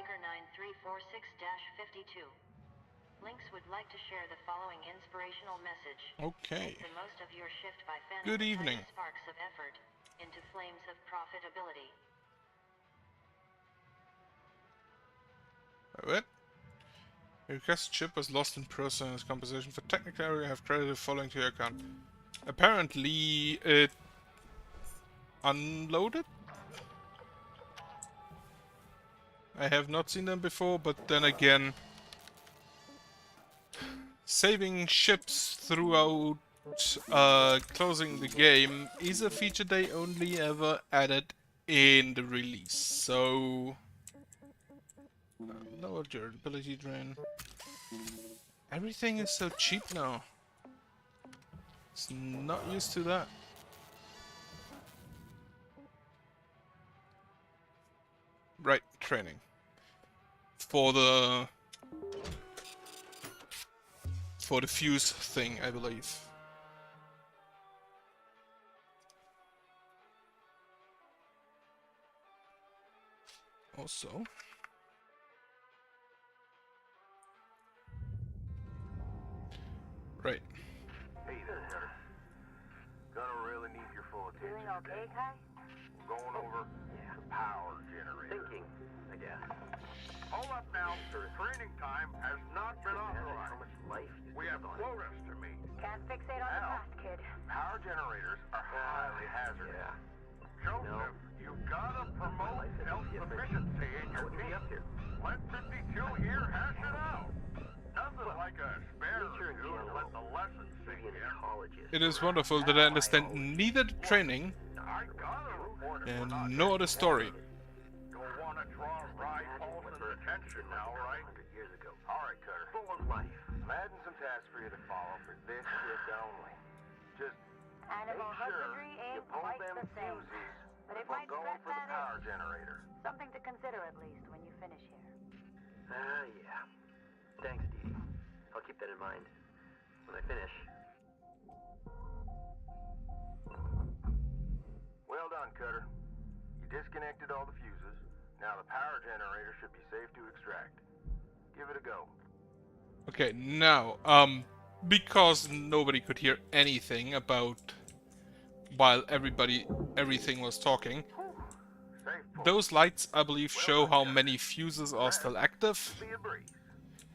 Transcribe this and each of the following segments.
Shipbreaker 9346-52. Lynx would like to share the following inspirational message. Okay. Make the most of your shift by fanning Good the evening. tiny sparks of effort into flames of profitability. What? Your requested ship was lost in process. As compensation for technical error, you have credited following to your account. Apparently, it unloaded? I have not seen them before, but then again, saving ships throughout closing the game is a feature they only ever added in the release. So, lower durability drain. Everything is so cheap now. It's not used to that. Right, training. For the fuse thing, I believe. Also, right. Hey there, Cutter. Gonna really need your full attention. Doing okay, Kai? We're going over the power generator. Thinking, I guess. Hold up now. Training time has not been authorized. How much life We have quotas to meet. Can't fixate on the past, kid. Power generators are highly hazardous. Yeah. Joseph, you've gotta promote self-sufficiency in your team. Let 52 here hash it out. Nothing like a spare or two to let the lesson sink in. It is wonderful that I understand neither the training I gotta report it. and nor the story. Don't wanna draw Rye Paulson's attention now, right? 100 years ago. Alright, Cutter. Full of life. I'm adding some tasks for you to follow for this shift only. Just Animal make sure husbandry you ain't pull quite them the same. fuses But it before might going stress for the that power generator. Something to consider at least when you finish here. Yeah. Thanks, Dee. I'll keep that in mind. When I finish. Well done, Cutter. You disconnected all the fuses. Now the power generator should be safe to extract. Give it a go. Okay, now, because nobody could hear anything about while everything was talking, Safe pull. those lights, I believe, show how many fuses are still active, Be a breeze.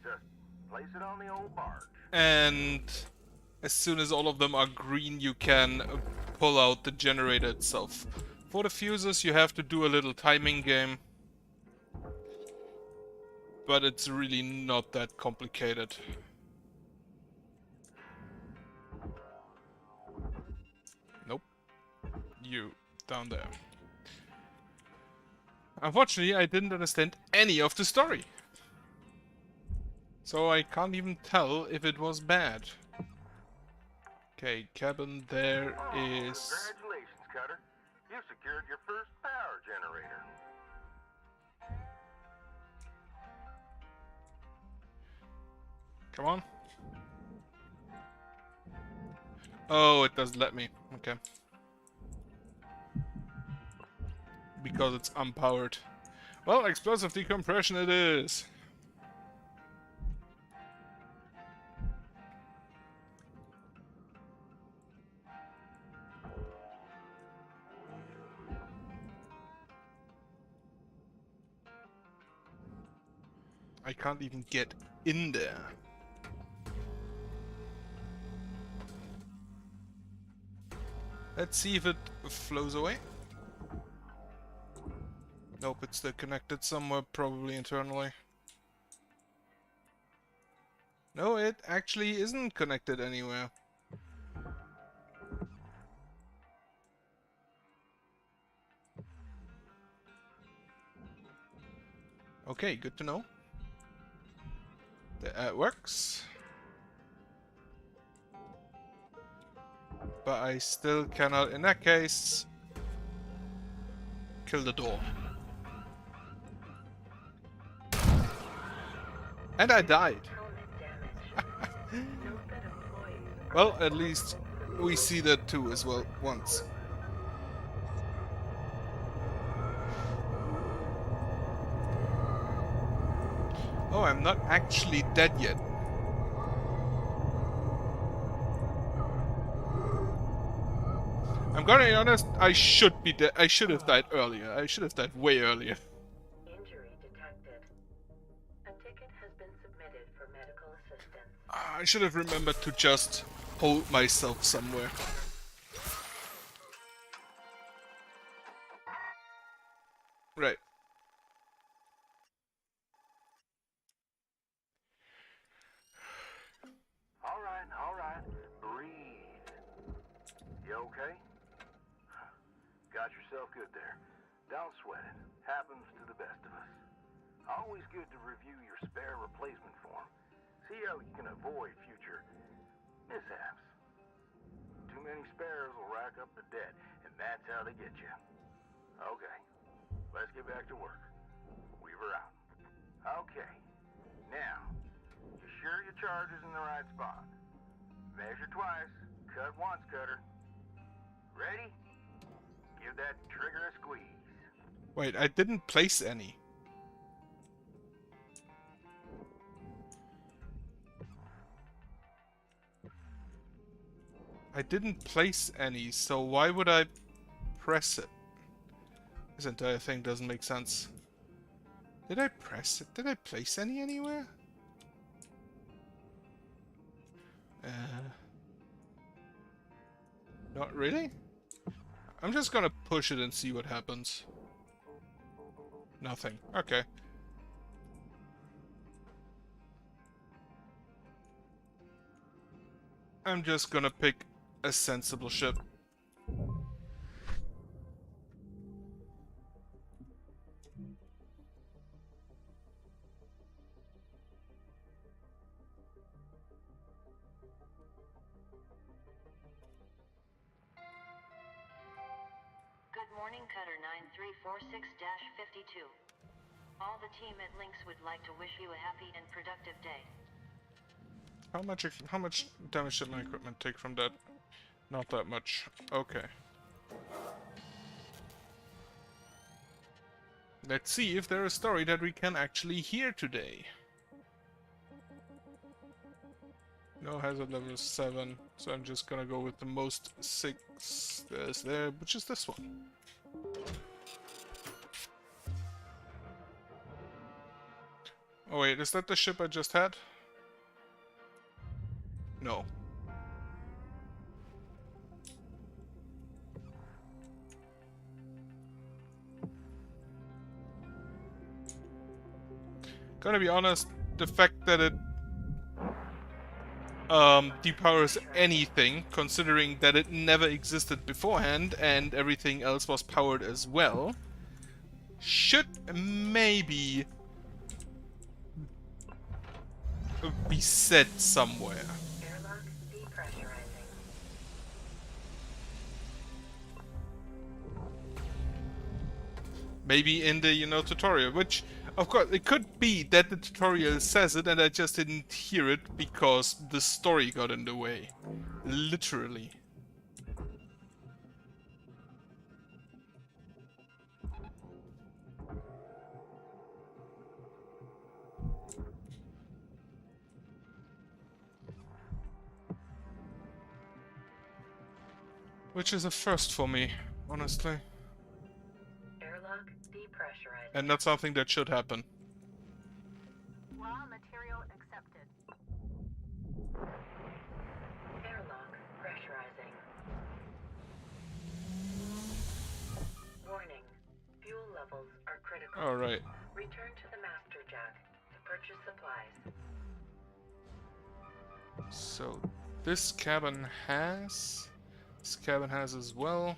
Just place it on the old barge. and as soon as all of them are green, you can pull out the generator itself. For the fuses, you have to do a little timing game, but it's really not that complicated. Nope. You, down there. Unfortunately, I didn't understand any of the story. So I can't even tell if it was bad. Okay, cabin there is... Congratulations, Cutter. You secured your first power generator. Come on. Oh, it doesn't let me. Okay. Because it's unpowered. Well, explosive decompression it is. I can't even get in there. Let's see if it flows away. Nope, it's still connected somewhere, probably internally. No, it actually isn't connected anywhere. Okay, good to know. That works. But I still cannot, in that case, kill the door. And I died. Well, at least we see that too as well once. Oh, I'm not actually dead yet. I'm gonna be honest, I should be dead. I should have died earlier. I should have died way earlier. Injury detected. A ticket has been submitted for medical assistance. I should have remembered to just hold myself somewhere. Right. All right. Breathe. You okay? Got yourself good there. Don't sweat it. Happens to the best of us. Always good to review your spare replacement form. See how you can avoid future mishaps. Too many spares will rack up the debt, and that's how they get you. Okay, let's get back to work. Weaver out. Okay, now, you sure your charge is in the right spot? Measure twice, cut once, Cutter. Ready? Give that trigger a squeeze. Wait, I didn't place any. I didn't place any, so why would I press it? This entire thing doesn't make sense. Did I press it? Did I place any anywhere? Not really? I'm just gonna push it and see what happens. Nothing. Okay. I'm just gonna pick a sensible ship. Good morning, Cutter 9346-52. All the team at Lynx would like to wish you a happy and productive day. How much damage did my equipment take from that? Not that much. Okay. Let's see if there's a story that we can actually hear today. No hazard level 7, so I'm just gonna go with the most 6 there's there, which is this one. Oh wait, is that the ship I just had? No. Gonna be honest, the fact that it depowers anything, considering that it never existed beforehand and everything else was powered as well, should maybe be said somewhere. Airlock depressurizing. Maybe in the, tutorial, which, of course, it could be that the tutorial says it and I just didn't hear it because the story got in the way. Literally. Which is a first for me, honestly. Airlock depressurizing. And not something that should happen. Raw material accepted. Airlock pressurizing. Warning. Fuel levels are critical. Alright. Return to the master jack to purchase supplies. So, this cabin has... This cabin has as well.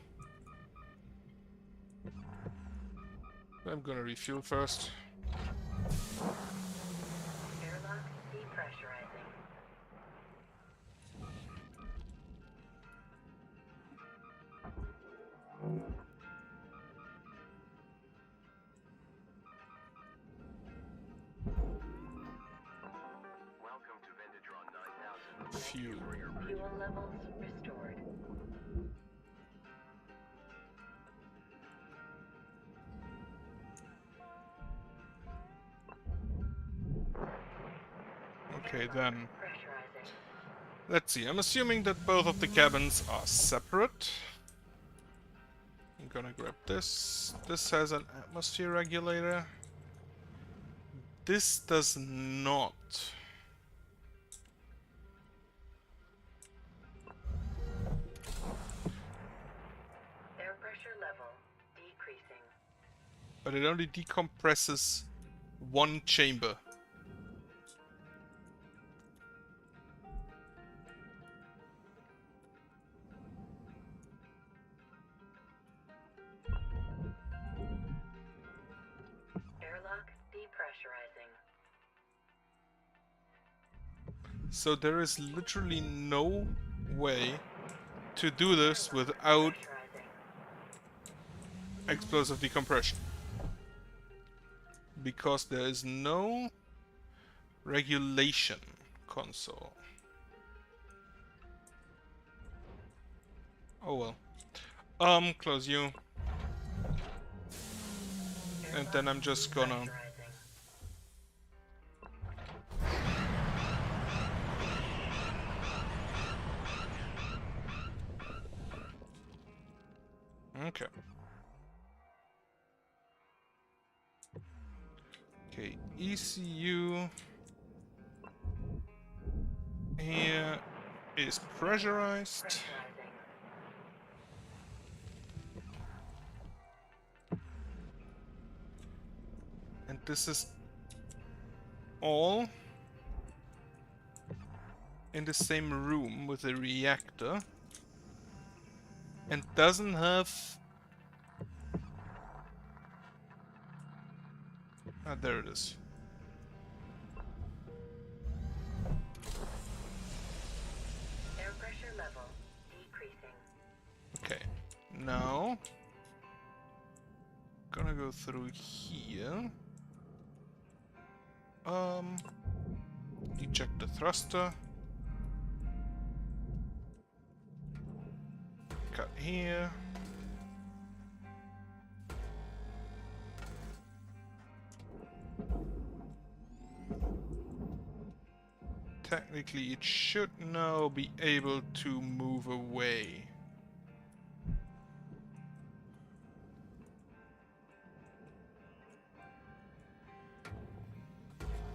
I'm gonna refuel first. Airlock depressurizing. Welcome to Venditron 9000. Fuel. Fuel levels restored. Okay, then. Pressurizing. Let's see. I'm assuming that both of the cabins are separate. I'm gonna grab this. This has an atmosphere regulator. This does not. Air pressure level decreasing. But it only decompresses one chamber. Airlock depressurizing. So there is literally no way to do this without Pressurizing. explosive decompression. Because there is no regulation console. Oh well. Close you. And then I'm just gonna... Pressurizing. Okay. Okay, ECU here is pressurized. Pressurizing. And this is all in the same room with the reactor. And doesn't have... Ah, there it is. Air pressure level decreasing. Okay, now gonna go through here. Eject the thruster. Cut here. Technically, it should now be able to move away.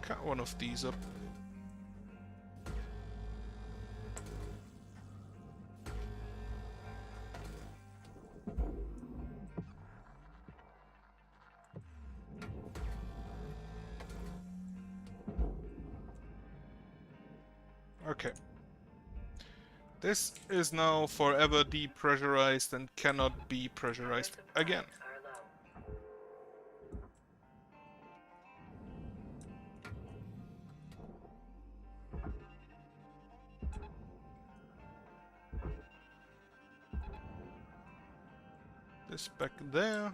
Cut one of these up. Okay. This is now forever depressurized and cannot be pressurized again. Are low. This back there.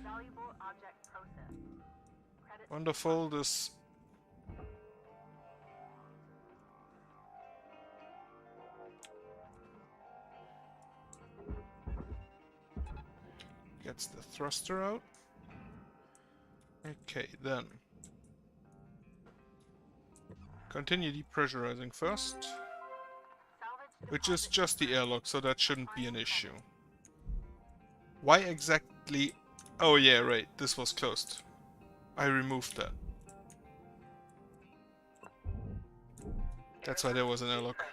Valuable object process. Credit Wonderful. This gets the thruster out. Okay, then. Continue depressurizing first. salvage Which is deposit just the confirmed. airlock, so that shouldn't be an issue. Why exactly... Oh yeah, right, this was closed. I removed that. That's why there was an airlock. Pressurizing.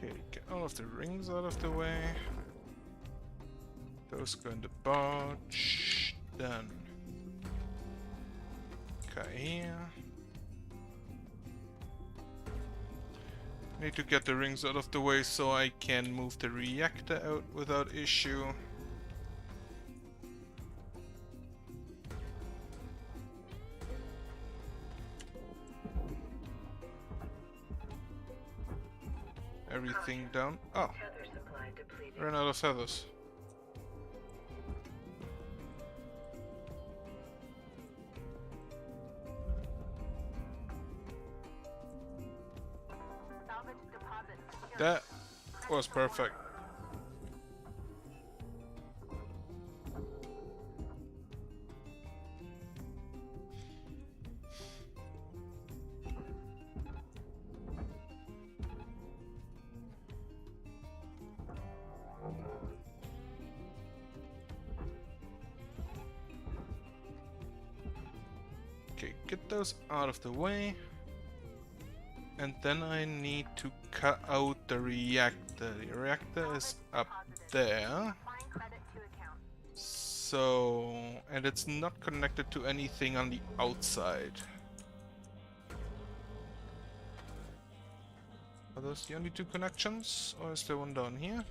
Okay, get all of the rings out of the way. Those go in the barge. Then guy here. Need to get the rings out of the way so I can move the reactor out without issue. Everything down. Oh, ran out of feathers. Salvage deposit secured. That was perfect. Okay, get those out of the way. And then I need to cut out the reactor. The reactor is up there. Applying credit to account. So, and it's not connected to anything on the outside. Are those the only two connections? Or is there one down here?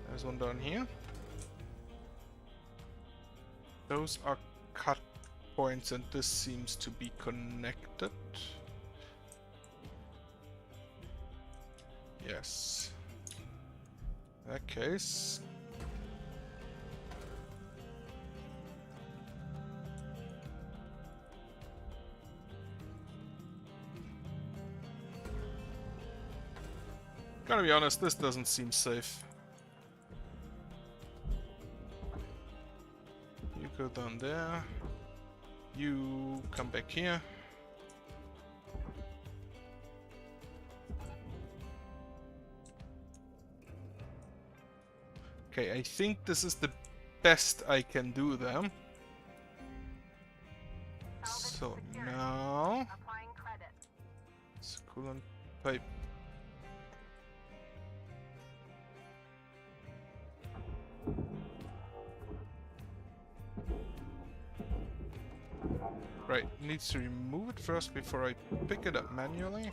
There's one down here. Those are cut points and this seems to be connected. Yes. In that case. Gotta be honest, this doesn't seem safe. You go down there. You come back here. Okay, I think this is the best I can do them. So now Applying credit. it's coolant pipe. Right, needs to remove it first before I pick it up manually.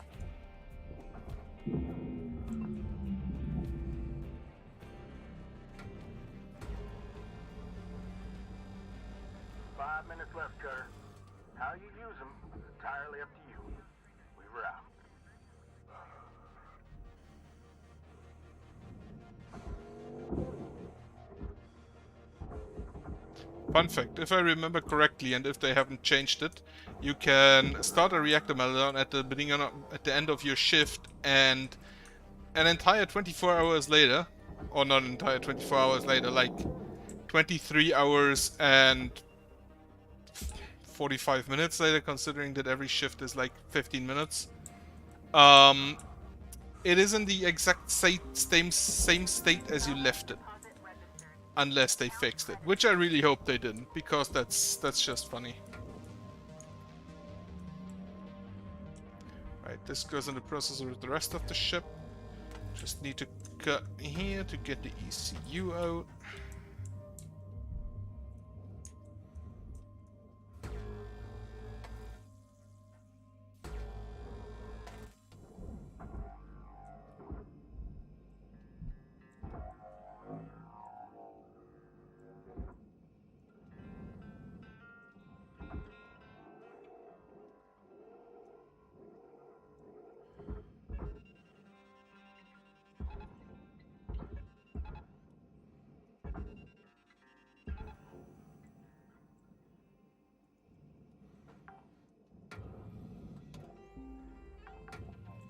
5 minutes left, Cutter. How you use them is entirely up to you. Weaver out. Fun fact, if I remember correctly and if they haven't changed it, you can start a reactor meltdown at the beginning at the end of your shift, and an entire 24 hours later, or not an entire 24 hours later, like 23 hours and 45 minutes later, considering that every shift is like 15 minutes. It is in the exact same state as you left it. Deposit registered. Unless they fixed it, which I really hope they didn't, because that's just funny. Right, this goes in the processor with the rest of the ship. Just need to cut here to get the ECU out.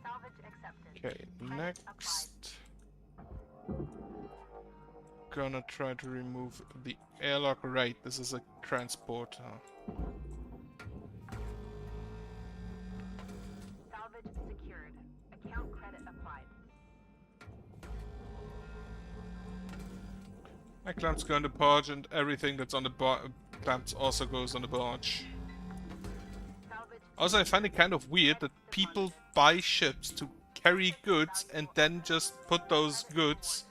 Salvage accepted. Okay, next. Gonna try to remove the airlock. Right, this is a transport. Salvage secured. Account credit applied. My clamp's going to barge, and everything that's on the clamps also goes on the barge. Salvage Also, I find it kind of weird that people buy ships to carry goods and then just put those goods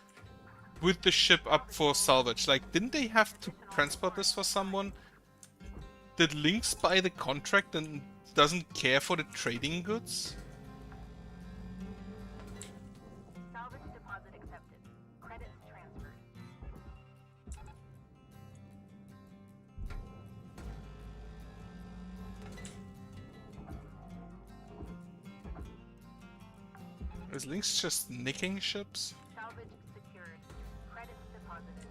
with the ship up for salvage. Like, didn't they have to transport this for someone? Did Lynx buy the contract and doesn't care for the trading goods? Salvage deposit accepted. Credits transferred. Is Lynx just nicking ships? Salvage secured. Credits deposited.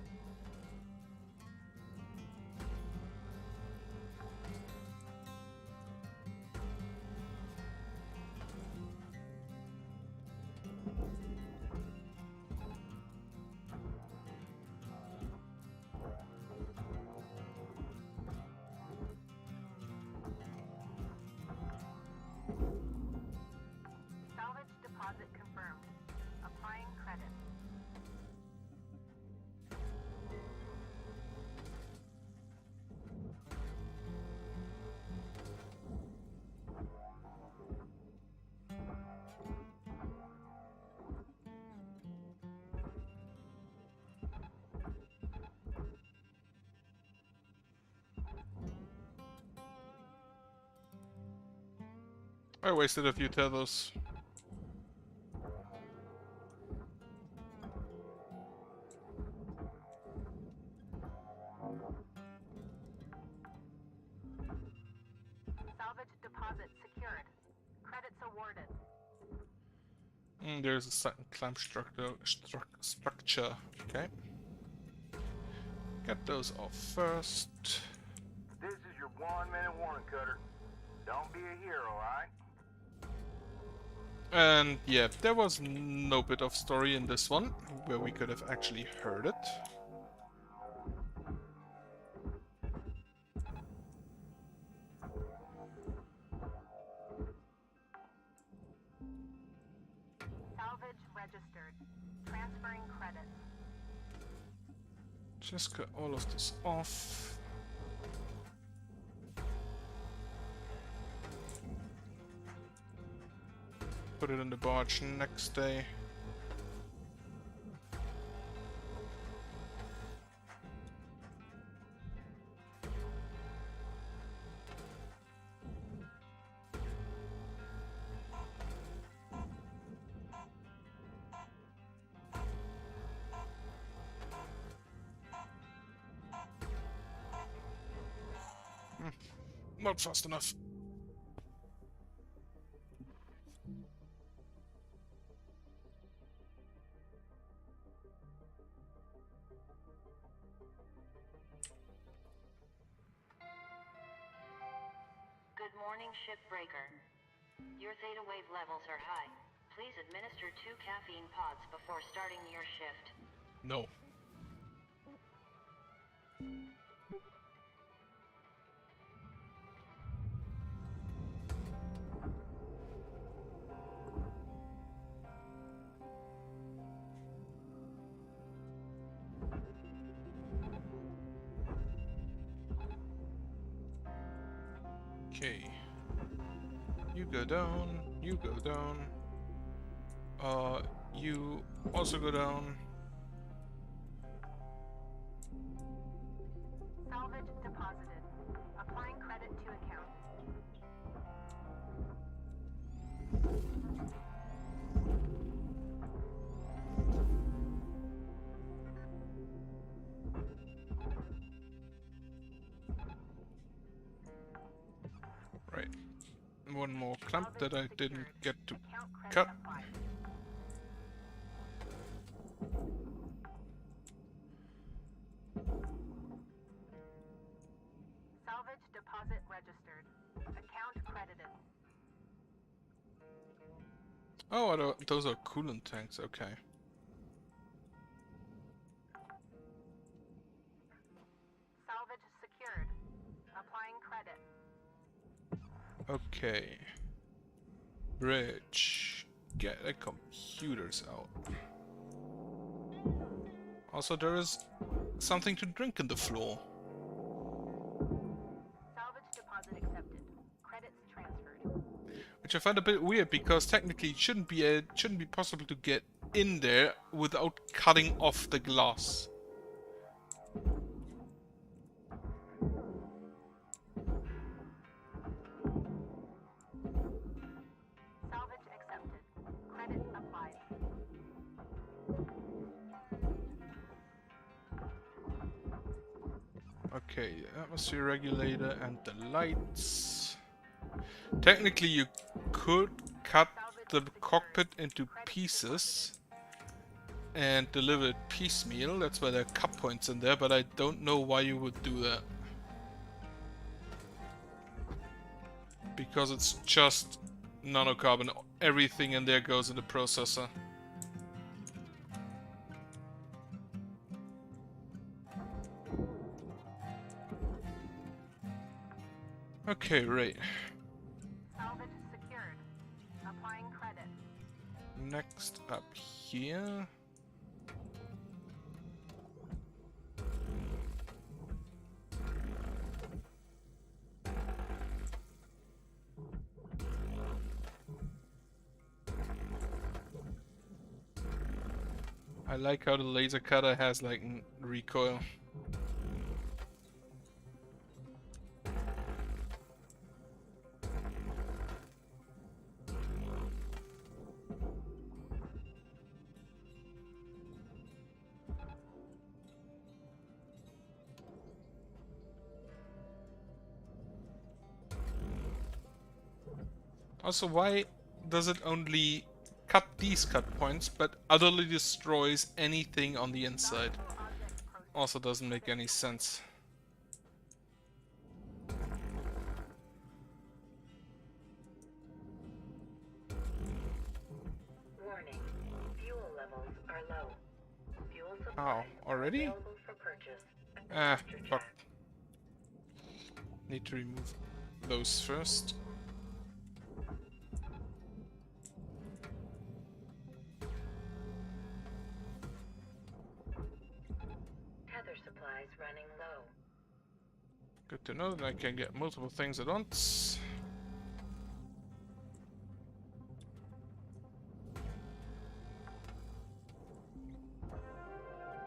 Salvage deposit confirmed. Applying credits. I wasted a few tethers. Salvage deposit secured. Credits awarded. There's a clamp structure. Okay. Get those off first. This is your 1-minute warning, Cutter. Don't be a hero, alright? And yeah, there was no bit of story in this one where we could have actually heard it. Salvage registered. Transferring credits. Just got all of this off. Put it in the barge next day. Not fast enough. Good morning, Shipbreaker. Your theta wave levels are high. Please administer 2 caffeine pods before starting your shift. No. Okay. You go down, you go down. You also go down. Salvage deposited. Applying credit to account. Right. One more clamp that I didn't get to Account credit cut. applied. Salvage deposit registered. Account credited. Oh, those are coolant tanks, okay. Salvage secured. Applying credit. Okay. Bridge. Get the computers out. Also, there is something to drink in the floor. Salvage deposit accepted. Credits transferred. which I find a bit weird because technically it shouldn't be possible to get in there without cutting off the glass. Salvage accepted. Credit applied. Okay, atmosphere regulator and the lights. Technically you could cut the cockpit into pieces and deliver it piecemeal. That's why there are cut points in there, but I don't know why you would do that. Because it's just nanocarbon. Everything in there goes in the processor. Okay, right. Salvage secured. Applying credit. Next up here. I like how the laser cutter has like recoil. Also, why does it only cut these cut points, but utterly destroys anything on the inside? Also doesn't make any sense. Warning. Fuel levels are low. Fuel Oh, supplies already? available for purchase. Ah, fuck. Need to remove those first. Tether supplies running low. Good to know that I can get multiple things at once.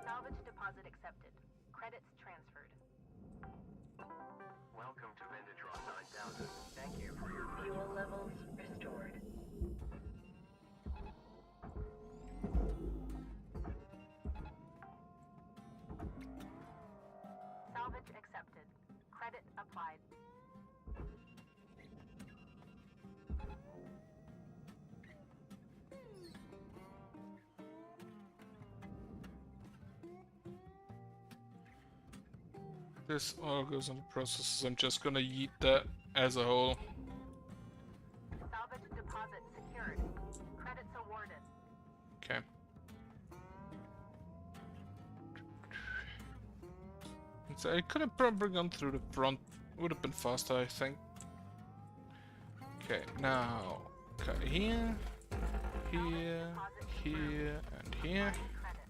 Salvage deposit accepted. Credits transferred. Welcome to Vendatron 9000. Thank you for your Fuel levels restored. Salvage accepted. Credit applied. This all goes into processes. I'm just gonna yeet that as a whole. Salvage deposit secured. Credits awarded. Okay. So I could have probably gone through the front. Would have been faster, I think. Okay, now cut here, here, here, and here. Credit.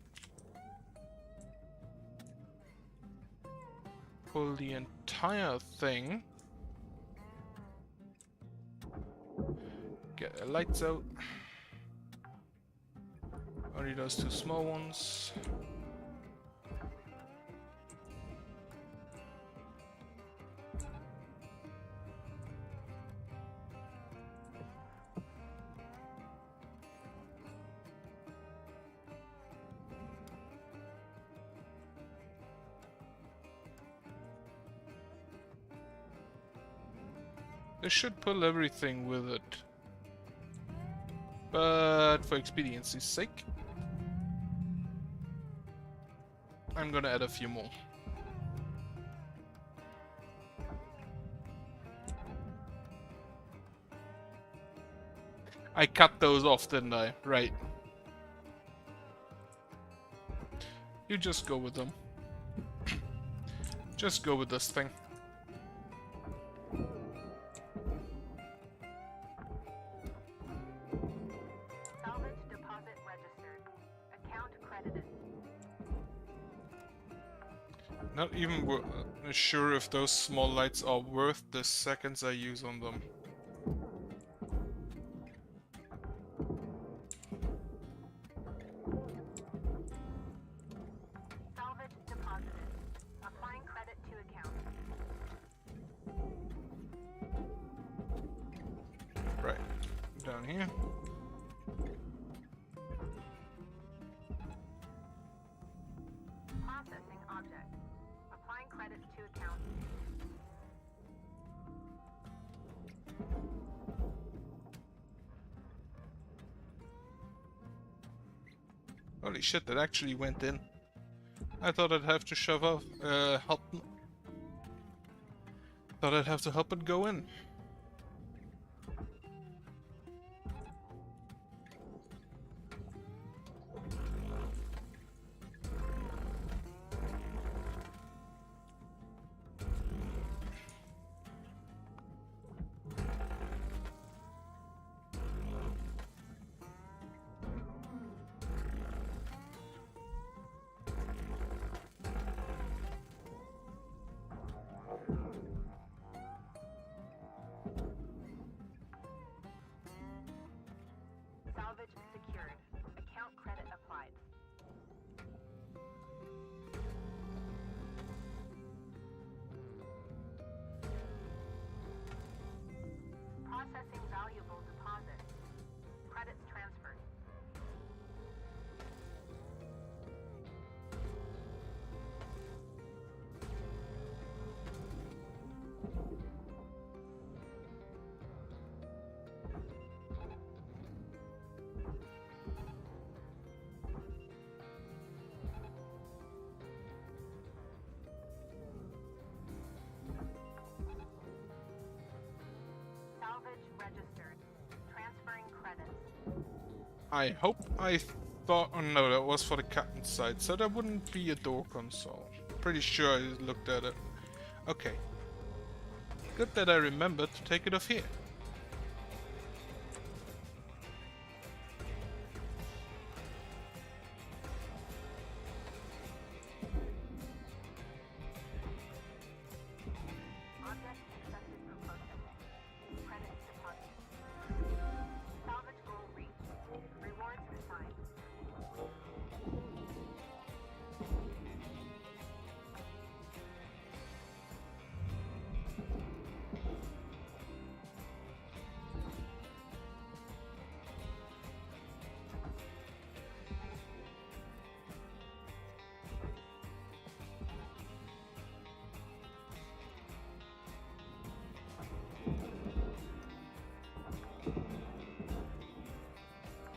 Pull the entire thing. Get the lights out. Only those two small ones. This should pull everything with it. But for expediency's sake, I'm gonna add a few more. I cut those off, didn't I? Right. You just go with them. Just go with this thing. Salvage deposit registered. Account credited. Not even sure if those small lights are worth the seconds I use on them. here. Processing object. Applying credits to account. Holy shit, that actually went in. I thought I'd have to shove off, help. Thought I'd have to help it go in. Salvage secured. Account credit applied. Processing valuable deposit. Credits transferred. Salvage registered. Transferring credits. I hope I thought... Oh no, that was for the captain's side, so there wouldn't be a door console. Pretty sure I looked at it. Okay. Good that I remembered to take it off here. Object accepted for processing. Credits deposited. Salvage goal reached. Rewards assigned.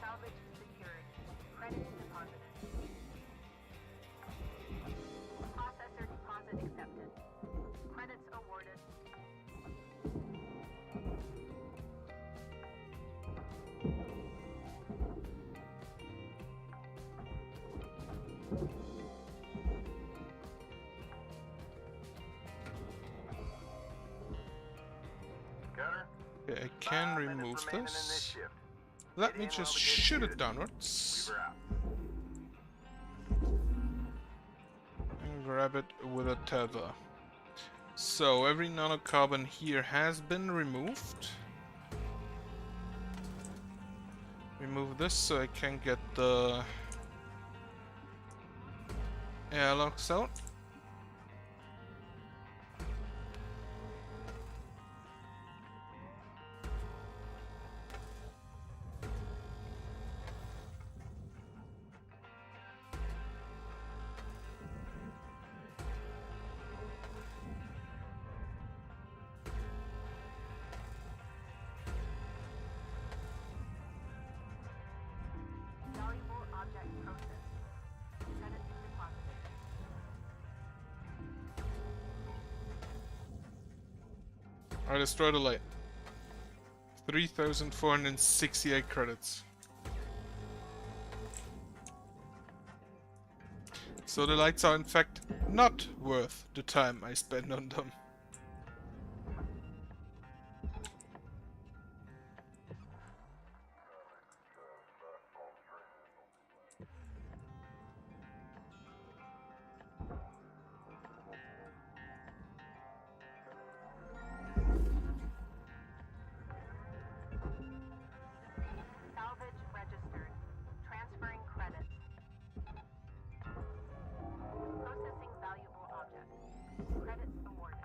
Salvage secured. Credits deposited. Processor deposit accepted. Credits awarded. Gunner? Okay, I can 5 minutes remove remaining in this this. shift. Let Get me in just while we get shoot it good. downwards. Weaver out. And grab it with a tether. So every nanocarbon here has been removed. Remove this so I can get the airlocks out. Valuable object processed. Credits deposited. I destroyed a light. 3,468 credits. So the lights are in fact not worth the time I spend on them. Salvage registered. Transferring credits. Processing valuable object. Credits awarded.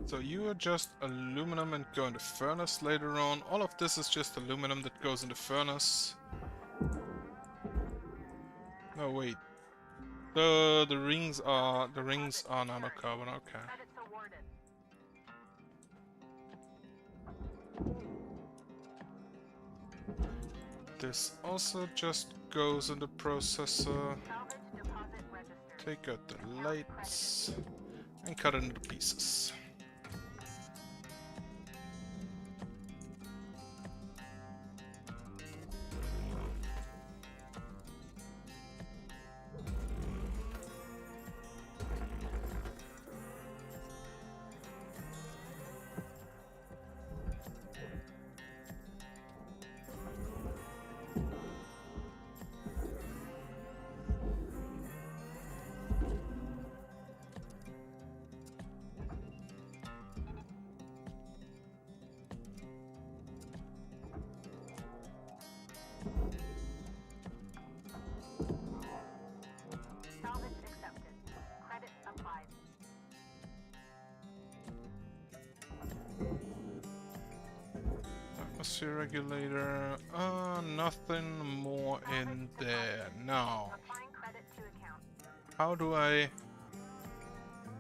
So you are just aluminum and go in the furnace later on. All of this is just aluminum that goes in the furnace. No, wait. The rings are nanocarbon. Okay. Credits awarded. This also just goes in the processor. Salvage deposit registered. Take out the lights and cut it into pieces. Salvage accepted. Credit applied. Atmosphere regulator. Nothing more in there. Now, Applying credit to account. how do I...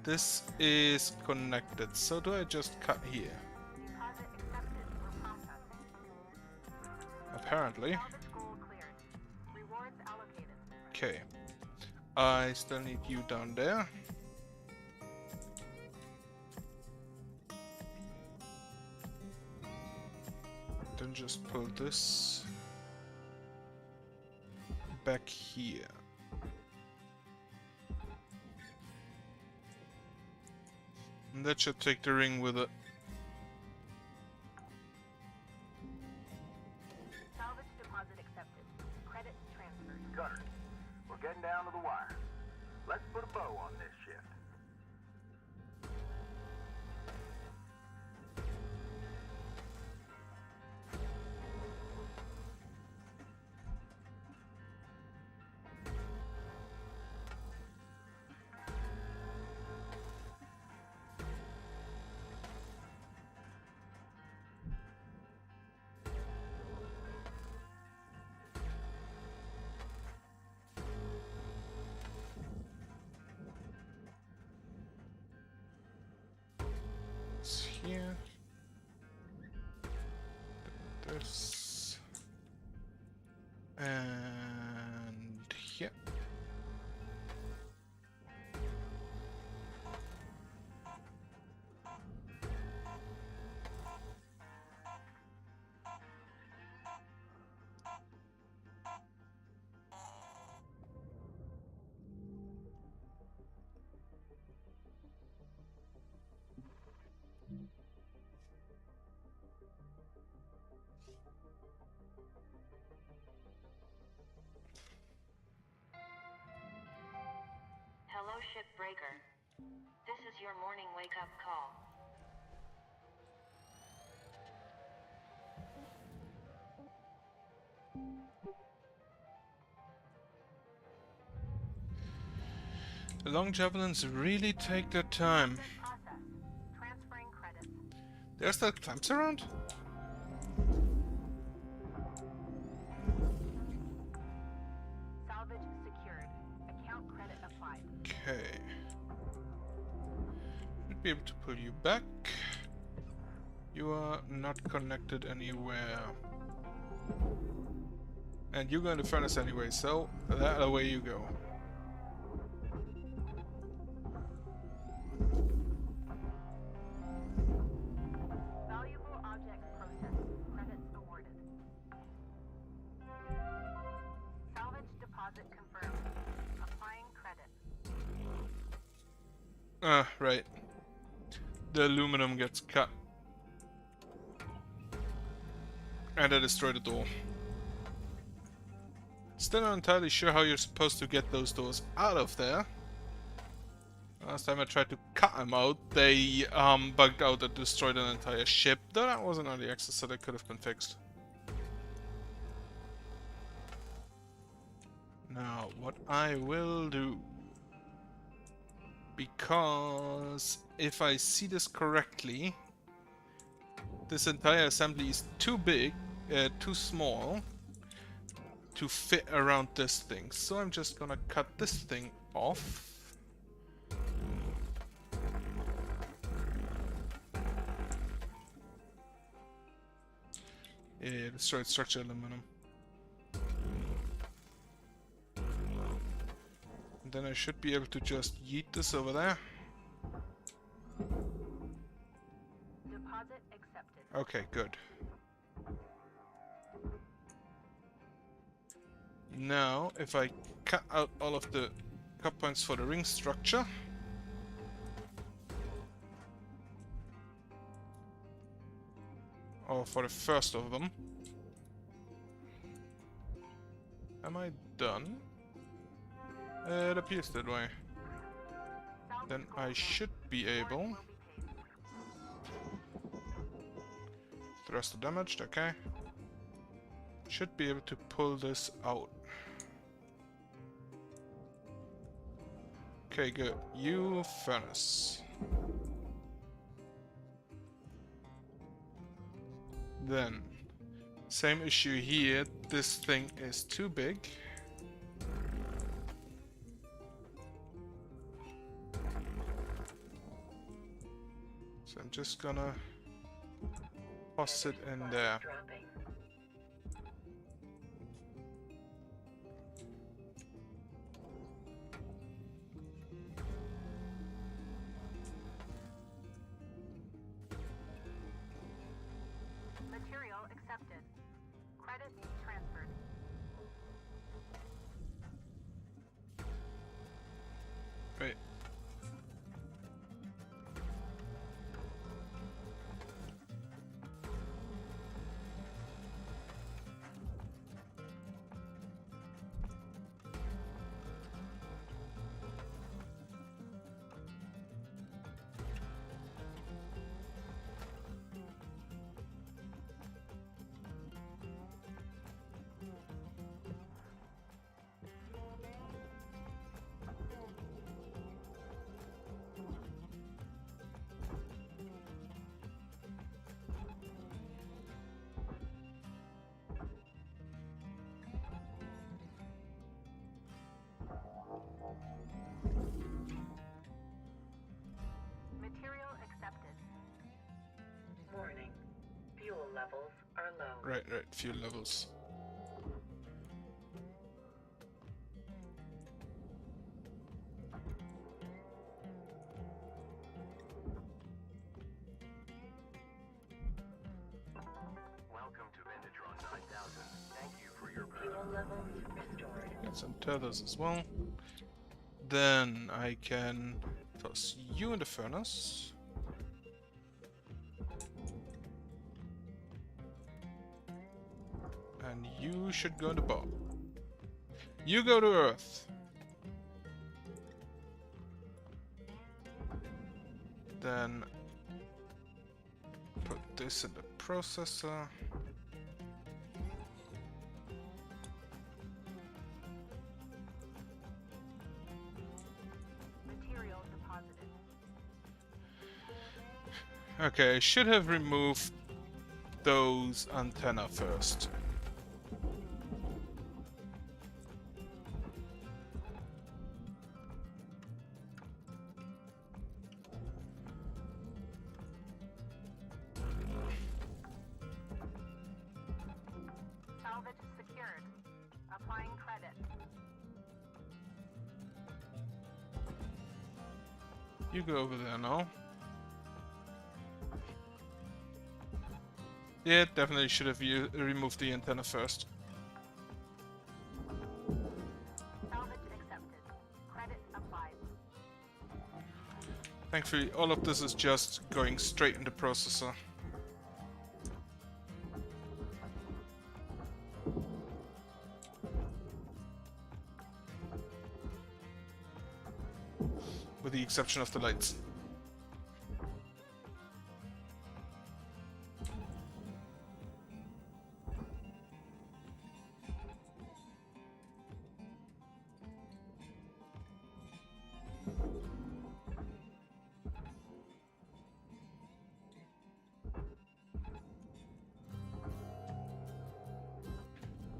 This is connected, so do I just cut here? Deposit accepted for processing. Apparently. Salvage goal cleared. Rewards allocated. Okay. I still need you down there. Then just pull this back here. And that should take the ring with it. Salvage deposit accepted. Credit transferred. Cutter, we're getting down to the wire. Let's put a bow on this shift. It's here. This. And here. Hello, Shipbreaker. This is your morning wake-up call. The long javelins really take their time. Processed. Transferring credits. There's still clamps around? Salvage secured. Account credit applied. Okay. Should be able to pull you back. You are not connected anywhere. And you go in the furnace anyway, so that away you go. Valuable object processed. Credits awarded. Salvage deposit confirmed. Applying credit. Right. The aluminum gets cut. And I destroy the door. Still not entirely sure how you're supposed to get those doors out of there. Last time I tried to cut them out, they bugged out and destroyed an entire ship. Though that wasn't on the access, so that could have been fixed. Now, what I will do Because if I see this correctly, this entire assembly is too big, too small to fit around this thing. So I'm just gonna cut this thing off. Yeah, destroyed structure aluminum. And then I should be able to just yeet this over there. Deposit accepted. Okay, good. Now, if I cut out all of the cut points for the ring structure, or for the first of them, am I done? It appears that way. Then I should be able. Thrust are damaged, okay. Should be able to pull this out. Okay, good. You furnace. Then, same issue here. This thing is too big. So I'm just gonna toss it in there. Dropping. Material accepted. Credit transferred. Wait. Material accepted. Warning. Fuel levels are low. Right, fuel levels. Welcome to Vintatron 9000. Thank you for your Fuel levels restored. Get some tethers as well. Then I can toss you in the furnace. And you should go in the bomb. You go to Earth. Then put this in the processor. Material deposited. Okay, I should have removed those antenna first. Salvage secured. Applying credit. You go over there now. Yeah, definitely should have removed the antenna first. Salvage accepted. Credit applied. Thankfully, all of this is just going straight in the processor. With the exception of the lights.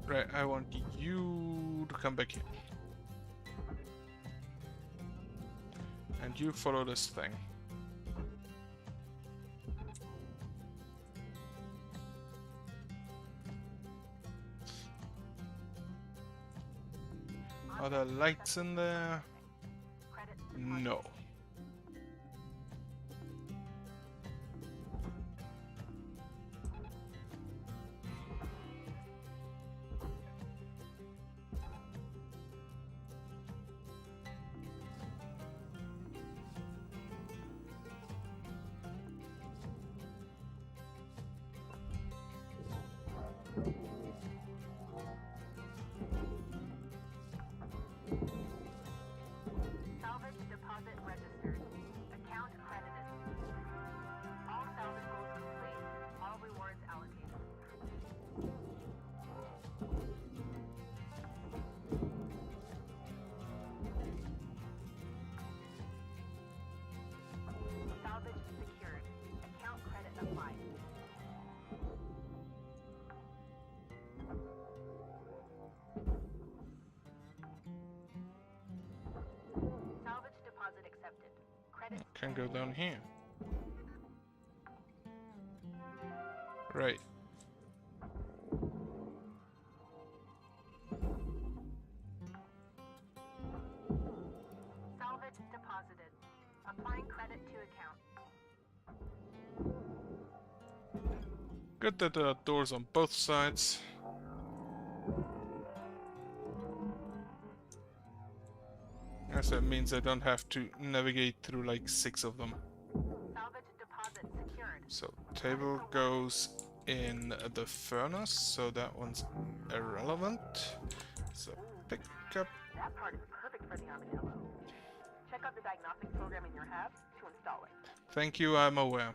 Right, I want you to come back here. And you follow this thing. Are there lights in there? No. Salvage deposit registered. Account credited. All salvage goals complete. All rewards allocated. Salvage secured. Account credit applied. Salvage deposit accepted. Credit Can go down here. Right. salvage deposited. Applying credit to account. Good that there are doors on both sides. Yes, that means I don't have to navigate through like 6 of them. Salvage deposit secured. So, table goes in the furnace, so that one's irrelevant. So, pick up. That part is perfect for the armadillo. Check out the diagnostic program in your hab to install it. Thank you, I'm aware.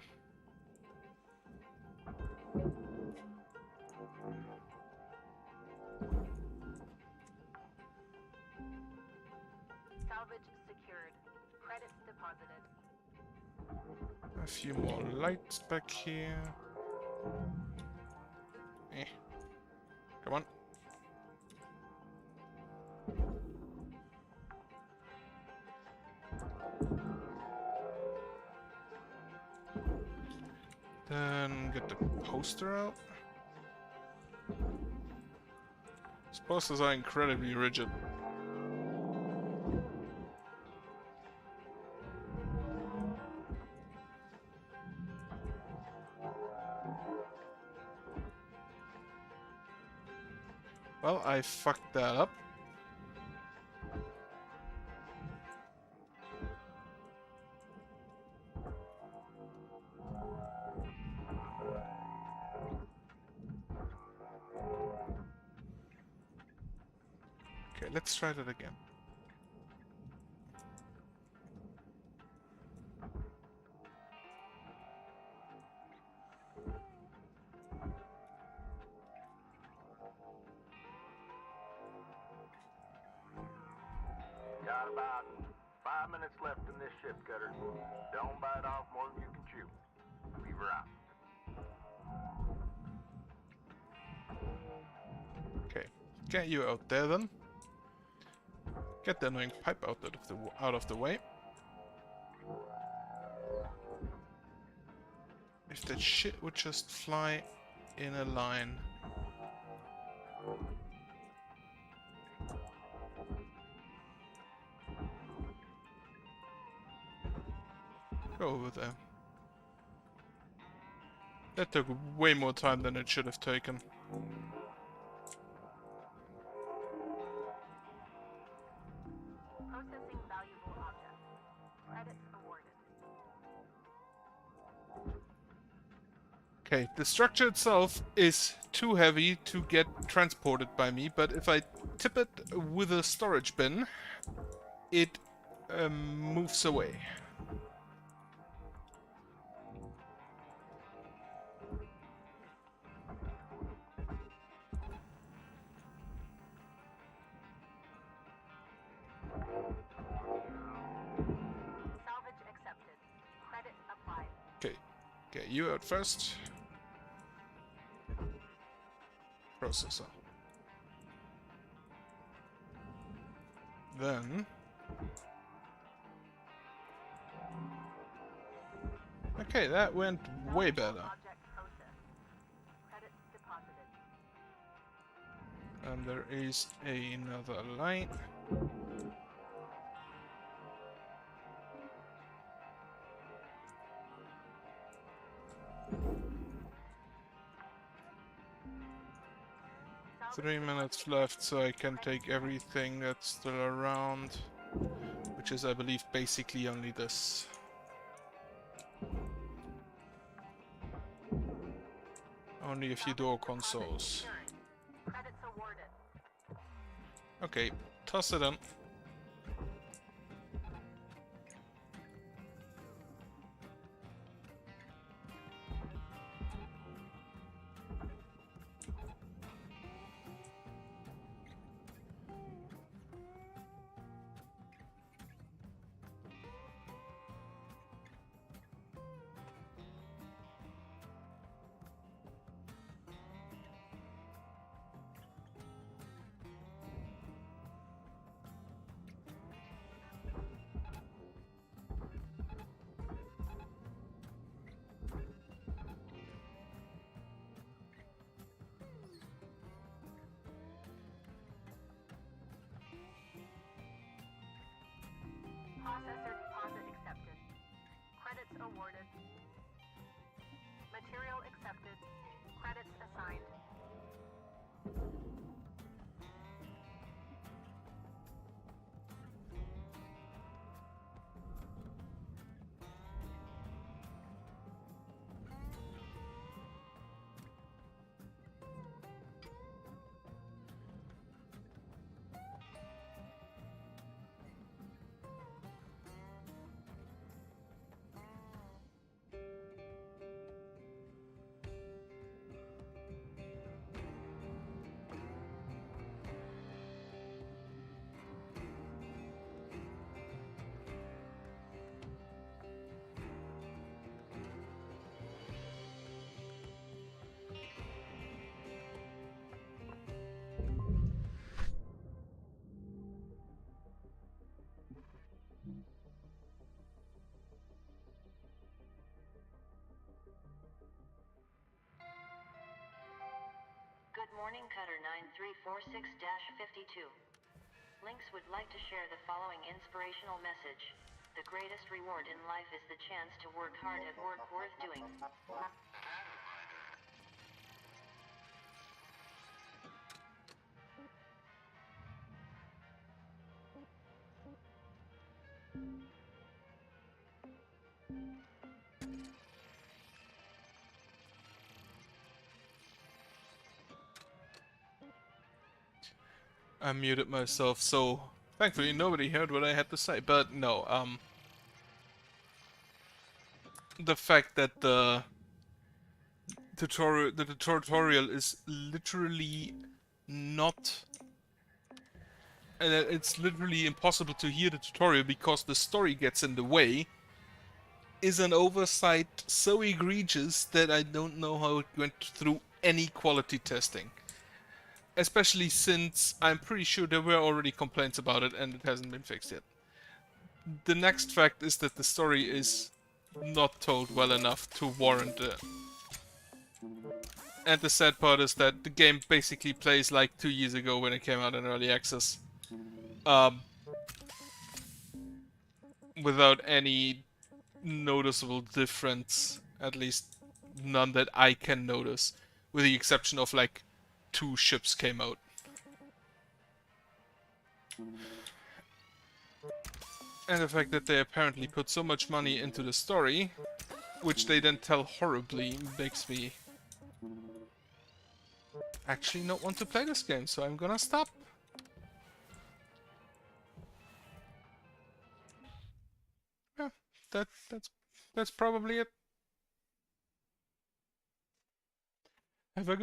Salvage secured. Credits deposited. A few more lights back here. Eh. Come on. Then get the poster out. These posters are incredibly rigid. Well, I fucked that up. Okay, let's try that again. Got about 5 minutes left in this ship, Cutter. Don't bite off more than you can chew. Leave her out. Okay, get you out there then. Get the annoying pipe out of the way. If that shit would just fly in a line. Go over there. That took way more time than it should have taken. Processing valuable objects. Credits awarded. Okay, the structure itself is too heavy to get transported by me, but if I tip it with a storage bin, it moves away. Salvage accepted. Credit applied. Okay, get you out first. Processor. then... Okay, that went way better. Object processed. Credits deposited. And there is another line. Salvage 3 minutes left, so I can take everything that's still around, which is, I believe, basically only this. Only a few door consoles. Credits awarded. Okay, toss it in. Processor deposit accepted. Credits awarded. Material accepted. Credits assigned. Good morning, Cutter 9346-52. Lynx would like to share the following inspirational message. The greatest reward in life is the chance to work hard at work worth doing. I muted myself, so thankfully nobody heard what I had to say. But no, the fact that the tutorial is literally not, and it's literally impossible to hear the tutorial because the story gets in the way, is an oversight so egregious that I don't know how it went through any quality testing. Especially since I'm pretty sure there were already complaints about it and it hasn't been fixed yet. The next fact is that the story is not told well enough to warrant it. And the sad part is that the game basically plays like 2 years ago when it came out in early access. Without any noticeable difference, at least none that I can notice, with the exception of like 2 ships came out. And the fact that they apparently put so much money into the story, which they then tell horribly, makes me actually not want to play this game, so I'm gonna stop. Yeah, that's probably it. Have a good